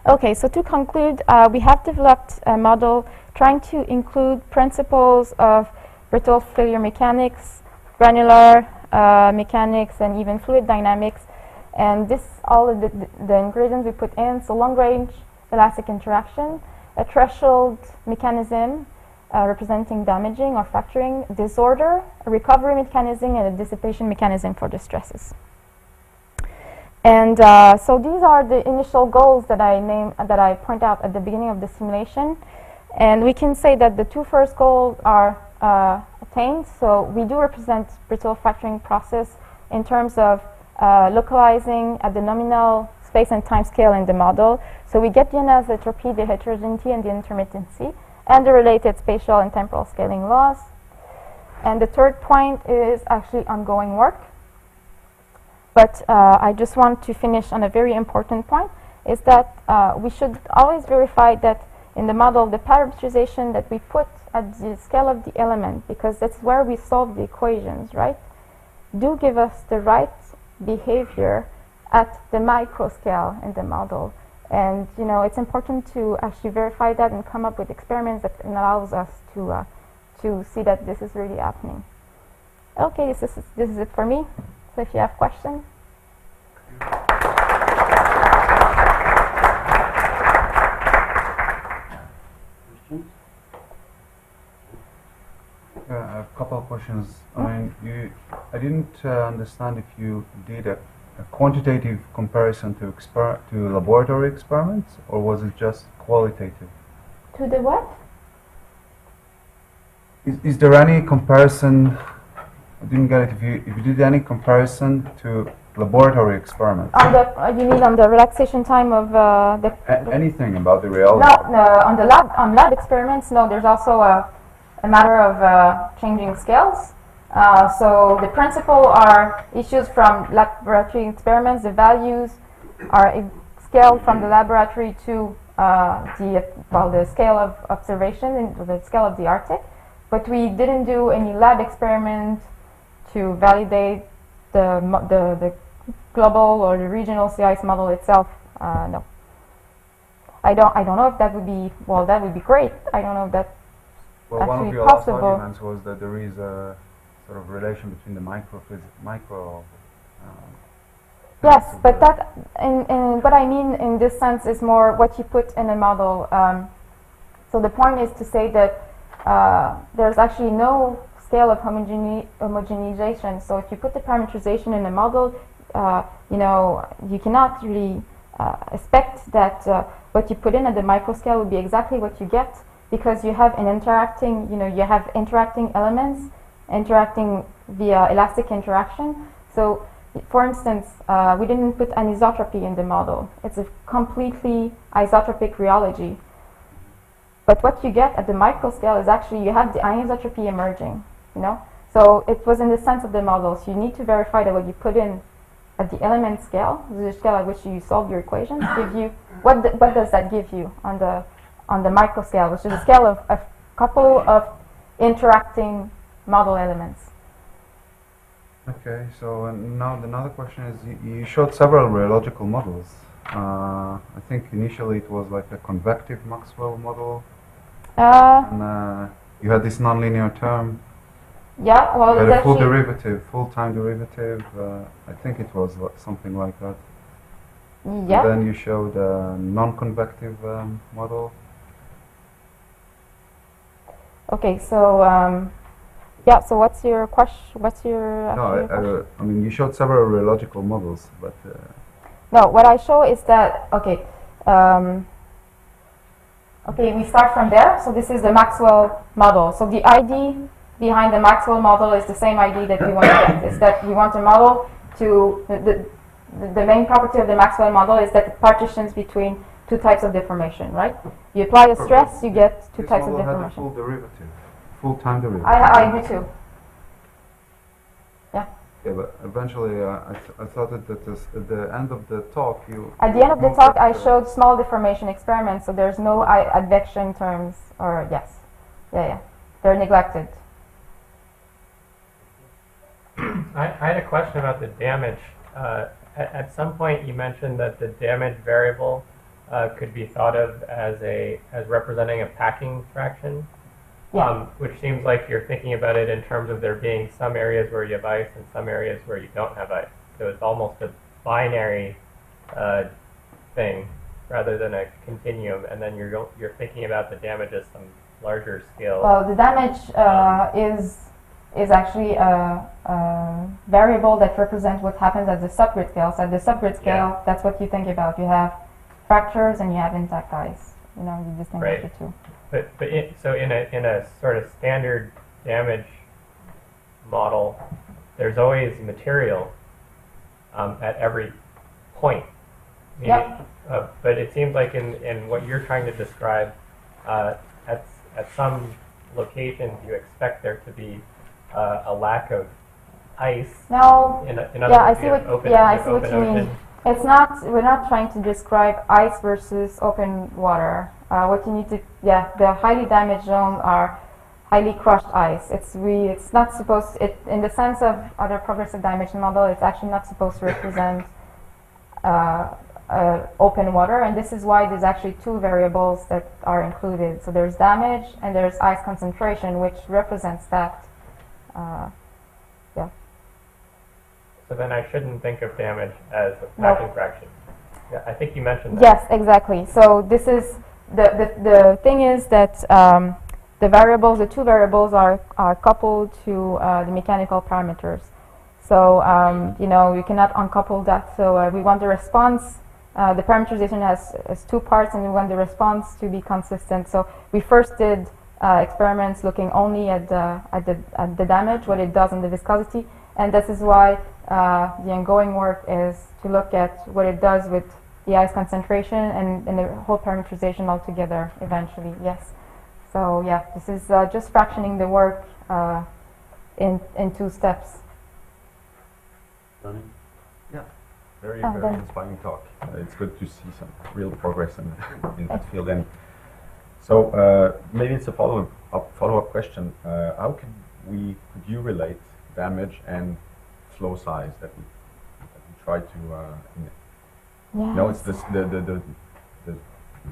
Okay, so to conclude, we have developed a model trying to include principles of brittle failure mechanics, granular mechanics, and even fluid dynamics. And this, all of the ingredients we put in, so long-range elastic interaction, a threshold mechanism representing damaging or fracturing, disorder, a recovery mechanism, and a dissipation mechanism for the stresses. And so these are the initial goals that I point out at the beginning of the simulation. And we can say that the 2 first goals are attained. So we do represent brittle fracturing process in terms of localizing at the nominal space and time scale in the model. So we get the anisotropy, the heterogeneity, and the intermittency, and the related spatial and temporal scaling laws. And the third point is actually ongoing work. But I just want to finish on a very important point, is that we should always verify that in the model, the parameterization that we put at the scale of the element, because that's where we solve the equations, right, do give us the right behavior at the micro scale in the model. And it's important to actually verify that and come up with experiments that allows us to see that this is really happening. Okay, this is it for me. So if you have questions. A couple of questions. I mean, I didn't understand if you did a quantitative comparison to laboratory experiments, or was it just qualitative? To the what? Is there any comparison? I didn't get it. If you did any comparison to laboratory experiments? On the you mean on the relaxation time of the anything about the rheology? No, on lab experiments. No, there's also a matter of changing scales. So the principle are issues from laboratory experiments. The values are scaled from the laboratory to the scale of observation and the scale of the Arctic. But we didn't do any lab experiment to validate the global or the regional sea ice model itself. No, I don't know if that would be that would be great. I don't know if that's one of your possible. last arguments was that there is a sort of relation between the micro. Yes, but that what I mean in this sense is more what you put in a model. So the point is to say that there's actually no scale of homogenization. So if you put the parameterization in a model, you cannot really expect that what you put in at the micro scale will be exactly what you get, because you have interacting elements interacting via elastic interaction. So for instance, we didn't put anisotropy in the model. It's a completely isotropic rheology. But what you get at the micro scale is actually you have the anisotropy emerging, So it was in the sense of the model. So you need to verify that what you put in at the element scale, the scale at which you solve your equations, give you what does that give you on the micro scale, which is a scale of a couple of interacting model elements. Okay, so now another question is, you showed several rheological models. I think initially it was like a convective Maxwell model, and you had this nonlinear term. Yeah, well, You had it's a full actually derivative, full-time derivative. I think it was something like that. yeah. And then you showed a non-convective model. Okay, so yeah. So what's your question? What's your No, actually your question? I mean, you showed several rheological models, but No, what I show is that okay. Okay, we start from there. So this is the Maxwell model. So the idea behind the Maxwell model is the same idea that we want to get. Is that we want a model to the main property of the Maxwell model is that it partitions between two types of deformation, right? You apply a stress, you get two types of this model had a deformation. full derivative, full-time derivative. I do too. Yeah. Yeah, but eventually I thought that at the end of the talk you... At the end of the moved talk, it, I showed small deformation experiments, so there's no advection terms, or yes. Yeah. They're neglected. I had a question about the damage. At some point, you mentioned that the damage variable could be thought of as representing a packing fraction, Yeah. which seems like you're thinking about it in terms of there being some areas where you have ice and some areas where you don't have ice. So it's almost a binary thing rather than a continuum. And then you're thinking about the damage as some larger scale. Well, the damage is actually a variable that represents what happens at the subgrid scale. So at the subgrid scale, that's what you think about. You have fractures and you have intact ice. You know, you distinguish the two. So in a sort of standard damage model, there's always material at every point. Yep. But it seems like in what you're trying to describe, at some locations you expect there to be a lack of ice. No. In other I words, see you have what. open, Yeah, I you have see what open you mean. ocean. It's not. We're not trying to describe ice versus open water. What you need to. Yeah, the highly damaged zones are highly crushed ice. It's not supposed. In the sense of other progressive dimension model, it's actually not supposed to represent open water, and this is why there's actually two variables that are included. So there's damage and there's ice concentration, which represents that. So then I shouldn't think of damage as a No. packing fraction. Yeah, I think you mentioned that. Yes, exactly. So this is the thing is that the two variables are coupled to the mechanical parameters. So you cannot uncouple that. So we want the response. The parameterization has two parts, and we want the response to be consistent. So we first did experiments looking only at the damage, what it does on the viscosity, and this is why the ongoing work is to look at what it does with the ice concentration and the whole parameterization altogether eventually. Yes. So yeah, this is just fractioning the work in two steps. Yeah, very then- inspiring talk. It's good to see some real progress in that field. And so maybe it's a follow-up question. How could you relate damage and flow size that we try to? It's this,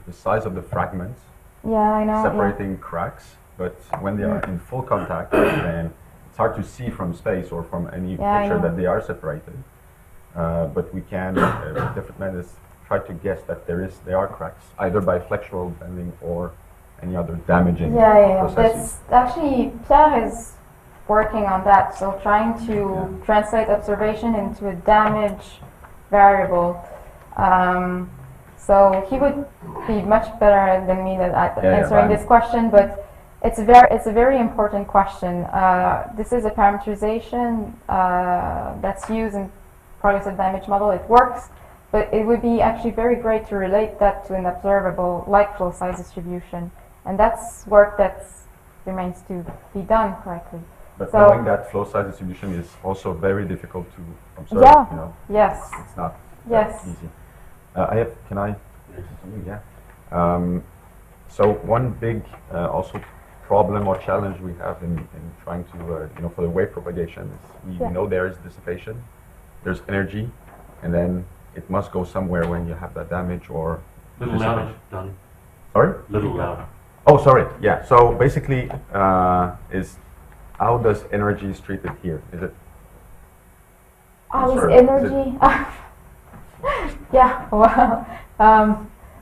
the size of the fragments Yeah, I know. separating cracks, but when they are in full contact, then it's hard to see from space or from any Yeah, I picture know. that they are separated. But we can, with different methods, try to guess that there are cracks, either by flexural bending or any other damaging processes. That's actually Pierre is working on that. So trying to translate observation into a damage variable. So he would be much better than me at answering this question, but it's a very important question. This is a parameterization that's used in progressive damage model. It works, but it would be actually very great to relate that to an observable like flow size distribution, and that's work that remains to be done correctly. But So- knowing that flow size distribution is also very difficult to observe. Yeah. You know, Yes. it's not Yes. that easy. Can I? Yeah. So one big also problem or challenge we have in trying to, for the wave propagation is we know there is dissipation, there's energy, and then it must go somewhere when you have that damage or Little louder, Donnie. Sorry? Little louder. Oh, sorry. Yeah. So basically, is how does energy is treated here? Is it? Is sorry, energy? Yeah. Well,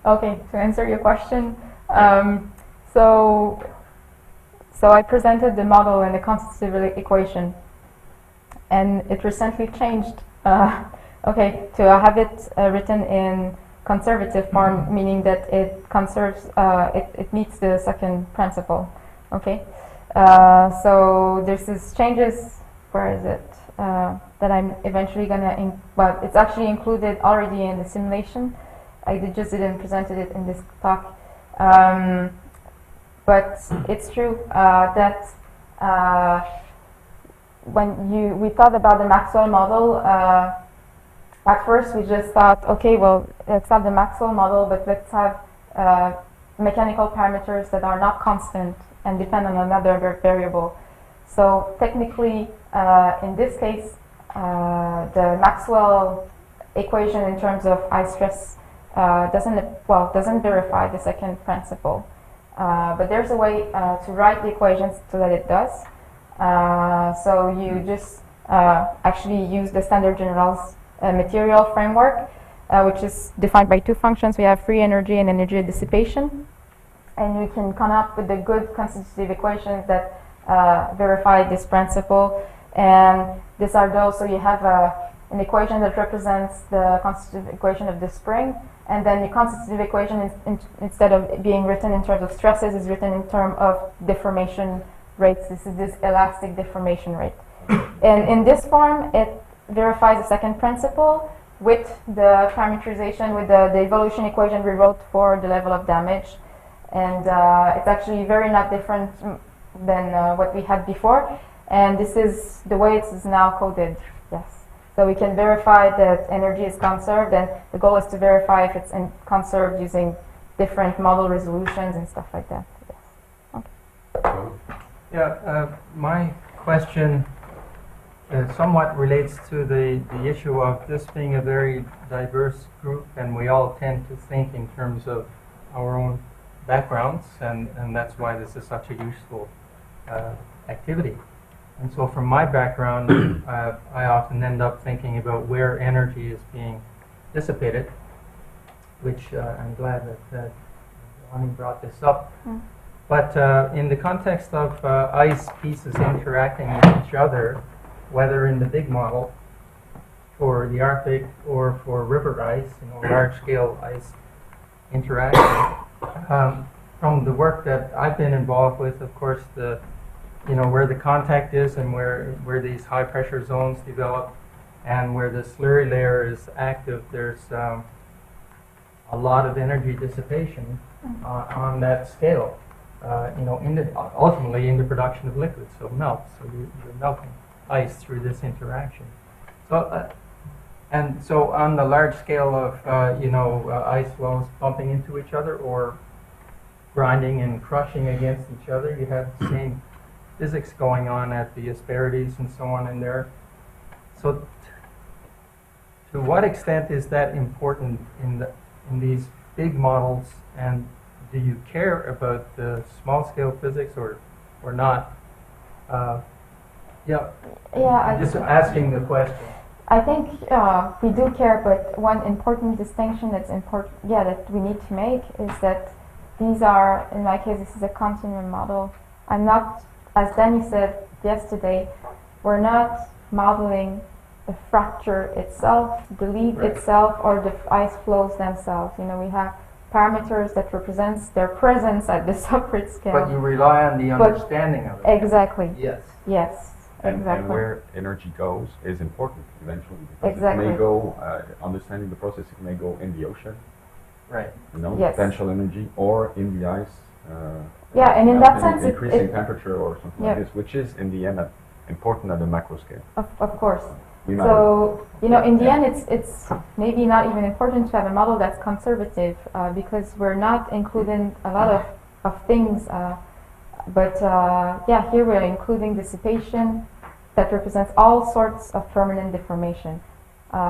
okay. To answer your question, so I presented the model and the constitutive equation, and it recently changed. Okay, to have it written in conservative form, meaning that it conserves, it meets the second principle. Okay, so there's this changes. Where is it? That I'm eventually gonna. Well, it's actually included already in the simulation. I just didn't present it in this talk. But it's true that when we thought about the Maxwell model. At first, we just thought, okay, well, let's have the Maxwell model, but let's have mechanical parameters that are not constant and depend on another variable. So technically, in this case, the Maxwell equation in terms of ice stress doesn't verify the second principle. But there's a way to write the equations so that it does. So you just actually use the standard General's material framework, which is defined by two functions. We have free energy and energy dissipation, and we can come up with the good constitutive equations that verify this principle. And these are those. So you have an equation that represents the constitutive equation of the spring, and then the constitutive equation instead of being written in terms of stresses is written in terms of deformation rates. This is this elastic deformation rate, and in this form it verifies the second principle with the parameterization, with the evolution equation we wrote for the level of damage. And it's actually very not different than what we had before. And this is the way it is now coded, yes. So we can verify that energy is conserved, and the goal is to verify if it's conserved using different model resolutions and stuff like that. Yes. Okay. Yeah, my question somewhat relates to the issue of this being a very diverse group, and we all tend to think in terms of our own backgrounds, and that's why this is such a useful activity. And so from my background, I often end up thinking about where energy is being dissipated, which I'm glad that Ronnie brought this up. But in the context of ice pieces interacting with each other, whether in the big model for the Arctic or for river ice, large-scale ice interaction. From the work that I've been involved with, of course, where the contact is and where these high-pressure zones develop, and where the slurry layer is active, there's a lot of energy dissipation on that scale. Ultimately in the production of liquids, so melt. So you're melting ice through this interaction. So, and so on the large scale of ice flows bumping into each other or grinding and crushing against each other, you have the same physics going on at the asperities and so on in there. So, to what extent is that important in these big models, and do you care about the small scale physics or not? Yeah, just asking the question. I think we do care, but one important distinction that's important, that we need to make is that these are, in my case, this is a continuum model. I'm not, as Danny said yesterday, we're not modeling the fracture itself, the lead itself, or the ice flows themselves. We have parameters that represents their presence at the separate scale. But you rely on the understanding of it. Exactly. Yes. Yes. Exactly. And where energy goes is important eventually. Because exactly. It may go, understanding the process, it may go in the ocean. Right. Yes. Potential energy, or in the ice. And in that sense, increasing temperature or something like this, which is in the end important at the macro scale. Of course. So in the end, it's maybe not even important to have a model that's conservative because we're not including a lot of things. But yeah, here we're including dissipation that represents all sorts of permanent deformation.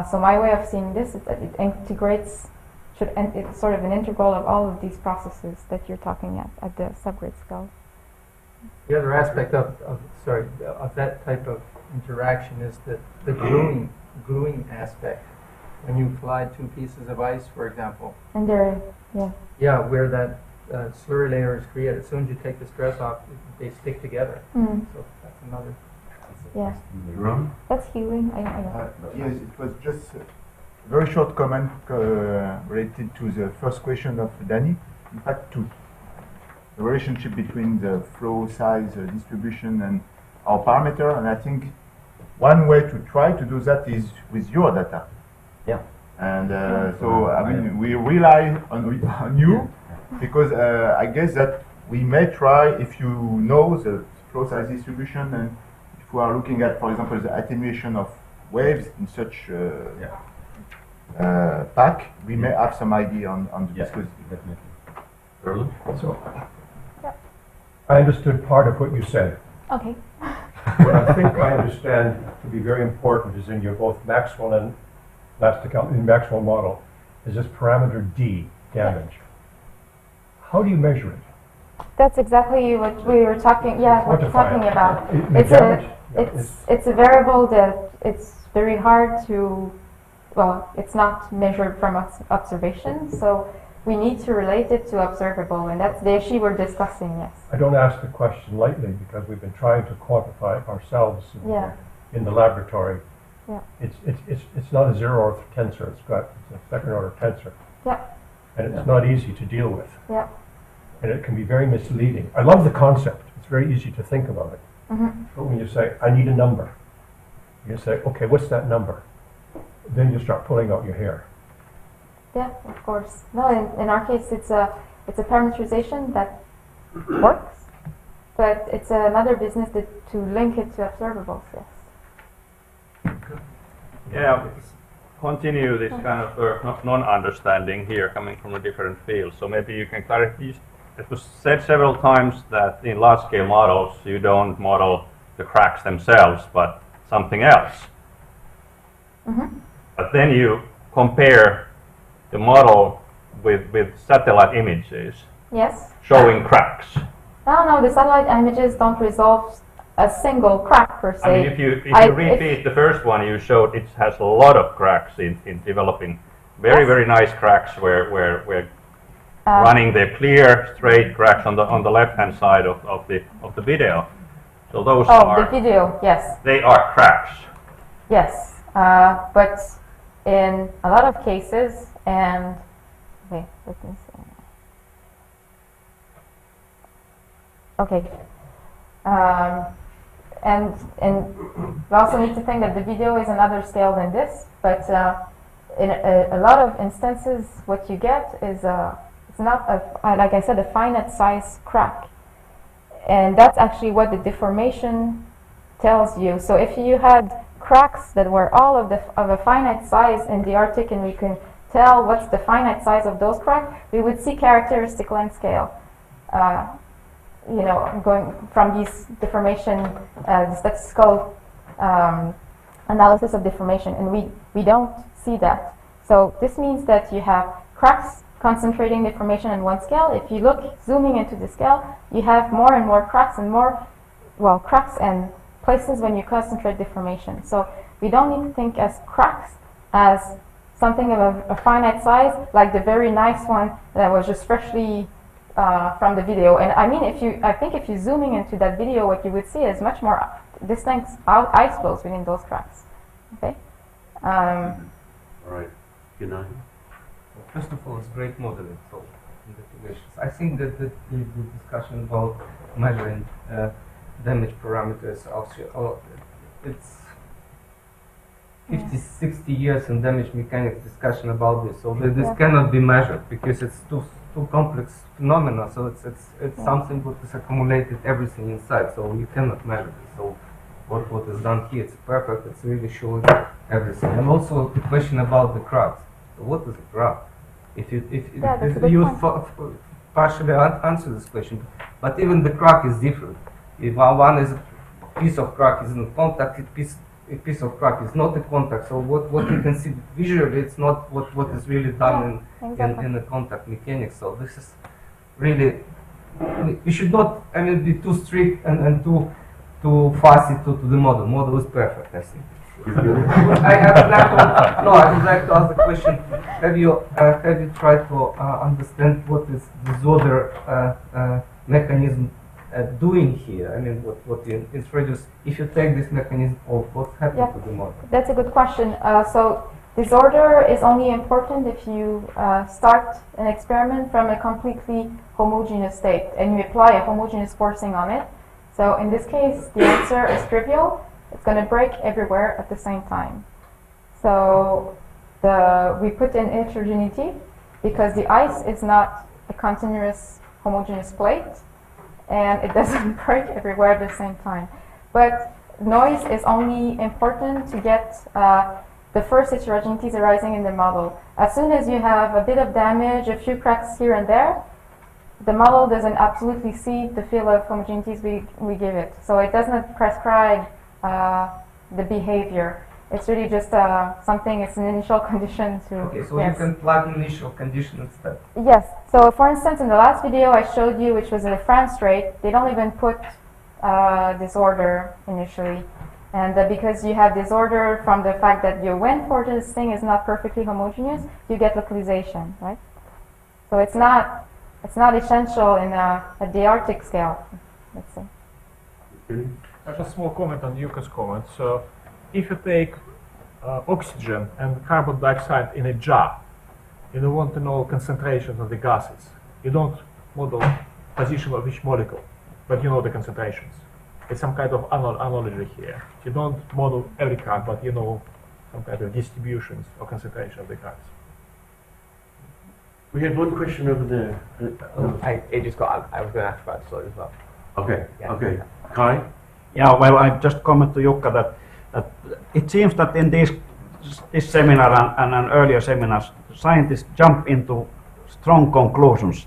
So my way of seeing this is that it integrates, it's sort of an integral of all of these processes that you're talking at the subgrade scale. The other aspect of that type of interaction is the gluing aspect. When you fly two pieces of ice, for example. And they're, yeah. Yeah, where that slurry layer is created. As soon as you take the stress off, they stick together. Mm. So that's another. Yeah. Ron? That's healing. I know. Yes, it was just a very short comment related to the first question of Danny. In fact, two. The relationship between the flow size distribution and our parameter, and I think one way to try to do that is with your data. Yeah. And so, I mean, we rely on you because I guess that we may try, if you know the flow size distribution, and if we are looking at, for example, the attenuation of waves in such pack, we may have some idea on the viscosity. Definitely. Erlen? So, I understood part of what you said. Okay. What I think I understand to be very important is in your both Maxwell and Maxwell model is this parameter D, damage. How do you measure it? That's exactly what we were talking. Yeah, what you're talking about. It's a variable that it's very hard to. Well, it's not measured from observation, so we need to relate it to observable, and that's the issue we're discussing. Yes. I don't ask the question lightly because we've been trying to quantify ourselves in the laboratory. Yeah. It's not a zero order tensor. It's a second order tensor. Yeah. And it's not easy to deal with. Yeah. And it can be very misleading. I love the concept. It's very easy to think about it. Mm-hmm. But when you say, I need a number, you say, okay, what's that number? Then you start pulling out your hair. Yeah, of course. No, in our case, it's a parameterization that works, but it's another business to link it to observables. Yes. Yeah, continue this kind of non-understanding here coming from a different field. So maybe you can clarify. It was said several times that in large-scale models you don't model the cracks themselves, but something else. Mm-hmm. But then you compare the model with satellite images Yes. showing cracks. No, the satellite images don't resolve a single crack per se. I mean, if you repeat the first one you showed, it has a lot of cracks in developing. Very nice cracks where running the clear straight cracks on the left hand side of the video. So those are the video, yes. They are cracks. Yes. But in a lot of cases, and okay, let me see. Okay. And we also need to think that the video is another scale than this, but in a lot of instances what you get is it's not like I said, a finite size crack, and that's actually what the deformation tells you. So if you had cracks that were all of a finite size in the Arctic, and we can tell what's the finite size of those cracks, we would see characteristic length scale. You know, going from these deformation, the statistical analysis of deformation, and we don't see that. So this means that you have cracks concentrating deformation in one scale. If you look zooming into the scale, you have more and more cracks and more, well, cracks and places when you concentrate deformation. So we don't need to think as cracks as something of a finite size, like the very nice one that was just freshly from the video. And I mean, I think if you're zooming into that video, what you would see is much more distinct ice flows within those cracks. Okay. All right. Good night. First of all, it's great modeling, so investigations. I think that the discussion about measuring damage parameters also, it's 50, 60 years in damage mechanics discussion about this. So this cannot be measured because it's too complex phenomena. So it's something that is accumulated everything inside. So you cannot measure this. So what is done here, it's perfect. It's really showing everything. And also the question about the cracks. So what is a crack? If you partially answer this question, But even the crack is different. If one is a piece of crack is in contact, a piece of crack is not in contact. So what you can see visually, it's not what is really done in the contact mechanics. So this is really, you should not, I mean, be too strict and too fussy to the model. Model is perfect, I think. I would like to ask the question: have you tried to understand what is disorder mechanism doing here? I mean, what you introduce? If you take this mechanism off, what happens to the model? That's a good question. So disorder is only important if you start an experiment from a completely homogeneous state and you apply a homogeneous forcing on it. So in this case, the answer is trivial. It's going to break everywhere at the same time. So we put in heterogeneity because the ice is not a continuous homogeneous plate and it doesn't break everywhere at the same time. But noise is only important to get the first heterogeneities arising in the model. As soon as you have a bit of damage, a few cracks here and there, the model doesn't absolutely see the field of homogeneities we give it. So it does not prescribe the behavior. It's really just something, it's an initial condition to... Okay, so you can plug initial condition instead. Yes, so for instance in the last video I showed you, which was in the France rate, they don't even put disorder initially. And because you have disorder from the fact that your wind for this thing is not perfectly homogeneous, you get localization, right? So it's not essential in the Arctic scale, let's say. Just a small comment on Yuka's comment. So if you take oxygen and carbon dioxide in a jar, you don't want to know concentrations of the gases. You don't model position of each molecule, but you know the concentrations. It's some kind of analogy here. You don't model every crack, but you know some kind of distributions or concentration of the cracks. We had one question over there. I was going to ask about disorder as well. Okay, okay. Kai? Yeah, well, I just comment to Jukka that it seems that in this seminar and earlier seminars, scientists jump into strong conclusions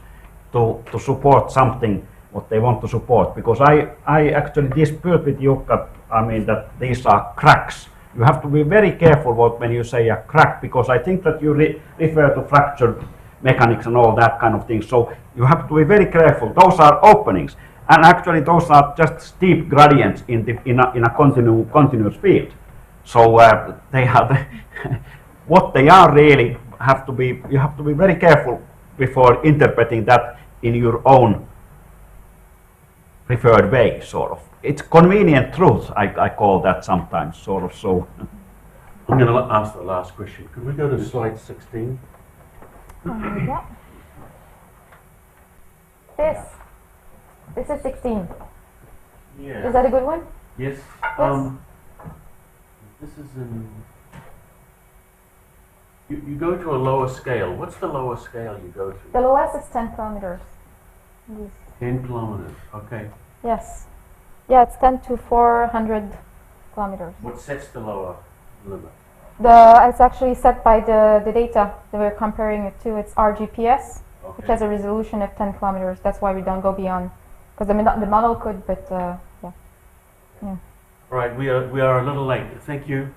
to support something what they want to support. Because I actually dispute with Jukka, I mean, that these are cracks. You have to be very careful when you say a crack, because I think that you refer to fracture mechanics and all that kind of thing. So you have to be very careful. Those are openings. And actually, those are just steep gradients in a continuous field. So they are what they are really have to be. You have to be very careful before interpreting that in your own preferred way. Sort of, it's convenient truth. I call that sometimes. Sort of. So I'm going to ask the last question. Could we go to slide 16? Yeah. This is 16. Yeah. Is that a good one? Yes. Yes. This is in... You go to a lower scale. What's the lower scale you go to? The lowest is 10 kilometers. 10 kilometers, okay. Yes. Yeah, it's 10 to 400 kilometers. What sets the lower limit? It's actually set by the data that we're comparing it to. It's RGPS, which has a resolution of 10 kilometers. That's why we don't go beyond. Because the model could, but yeah. All right, we are a little late. Thank you.